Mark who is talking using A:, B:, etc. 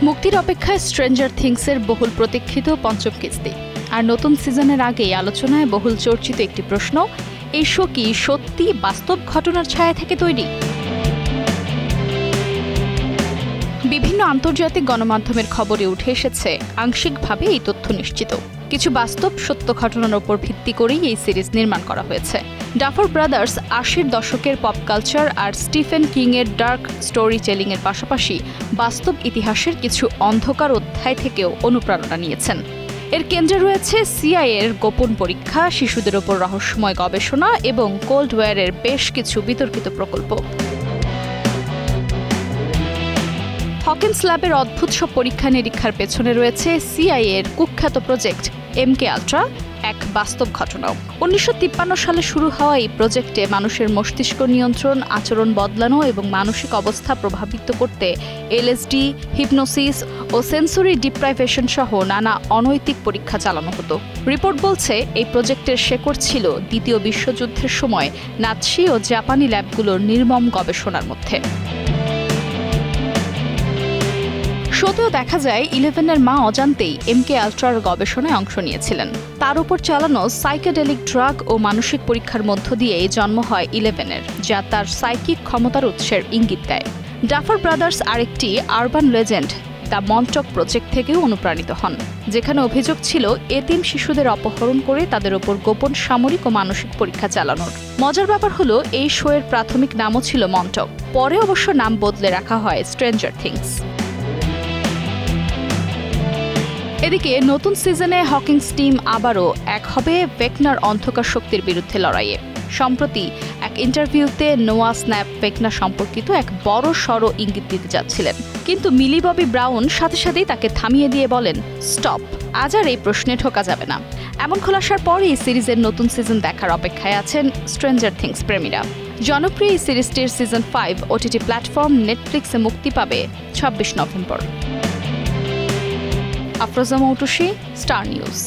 A: মুক্তির অপেক্ষায় স্ট্রেঞ্জার থিংসের বহুল প্রতীক্ষিত পঞ্চম কিস্তি। আর নতুন সিজনের আগেই আলোচনায় বহুল চর্চিত একটি প্রশ্ন, এই শো কি সত্যি বাস্তব ঘটনার ছায়া থেকে তৈরি? বিভিন্ন আন্তর্জাতিক গণমাধ্যমের খবরে উঠে এসেছে আংশিকভাবে এই তথ্য নিশ্চিত। কিছু বাস্তব সত্য ঘটনার উপর ভিত্তি করেই এই সিরিজ নির্মাণ করা হয়েছে। ডাফার ব্রাদার্স ৮০-র দশকের পপ কালচার আর স্টিফেন কিংয়ের ডার্ক স্টোরি টেলিংয়ের পাশাপাশি বাস্তব ইতিহাসের কিছু অন্ধকার অধ্যায় থেকেও অনুপ্রেরণা নিয়েছেন। এর কেন্দ্রে রয়েছে সিআইএর গোপন পরীক্ষা, শিশুদের ওপর রহস্যময় গবেষণা এবং কোল্ড ওয়ারের বেশ কিছু বিতর্কিত প্রকল্প। হকিন্স ল্যাবের অদ্ভুত সব পরীক্ষা নিরীক্ষার পেছনে রয়েছে সিআইএর কুখ্যাত প্রজেক্ট MK আল্ট্রা, এক বাস্তব ঘটনাও। ১৯৫৩ সালে শুরু হওয়া এই প্রজেক্টে মানুষের মস্তিষ্ক নিয়ন্ত্রণ, আচরণ বদলানো এবং মানসিক অবস্থা প্রভাবিত করতে LSD, হিপনোসিস ও সেন্সরি ডিপ্রাইভেশন সহ নানা অনৈতিক পরীক্ষা চালানো হতো। রিপোর্ট বলছে এই প্রজেক্টের শেকড় ছিল দ্বিতীয় বিশ্বযুদ্ধের সময় নাৎসি ও জাপানি ল্যাবগুলোর নির্মম গবেষণার মধ্যে। শোতেও দেখা যায় 11-এর মা অজান্তেই MK আল্ট্রার গবেষণায় অংশ নিয়েছিলেন। তার উপর চালানো সাইকেডেলিক ড্রাগ ও মানসিক পরীক্ষার মধ্য দিয়েই জন্ম হয় 11-এর, যা তার সাইকিক ক্ষমতার উৎসের ইঙ্গিত দেয়। ডাফার ব্রাদার্স আরেকটি আরবান লেজেন্ড দ্য মন্টক প্রজেক্ট থেকেও অনুপ্রাণিত হন, যেখানে অভিযোগ ছিল এতিম শিশুদের অপহরণ করে তাদের ওপর গোপন সামরিক ও মানসিক পরীক্ষা চালানোর। মজার ব্যাপার হলো, এই শোয়ের প্রাথমিক নামও ছিল মন্টক, পরে অবশ্য নাম বদলে রাখা হয় স্ট্রেঞ্জার থিংস। এদিকে নতুন সিজনে হকিংস টিম আবারও এক হবে ভেকনার অন্ধকার শক্তির বিরুদ্ধে লড়াইয়ে। সম্প্রতি এক ইন্টারভিউতে নোয়া স্ন্যাপ ভেকনা সম্পর্কিত এক বড় সড় ইঙ্গিত দিতে যাচ্ছিলেন, কিন্তু মিলি ববি ব্রাউন সাথে সাথেই তাকে থামিয়ে দিয়ে বলেন, স্টপ, আজ আর এই প্রশ্নে ঢোকা যাবে না। এমন খোলাসার পর এই সিরিজের নতুন সিজন দেখার অপেক্ষায় আছেন স্ট্রেঞ্জার থিংস প্রেমীরা। জনপ্রিয় এই সিরিজটির সিজন 5 OTT প্ল্যাটফর্ম নেটফ্লিক্সে মুক্তি পাবে ২৬ November. Afroza Moutushi, star news.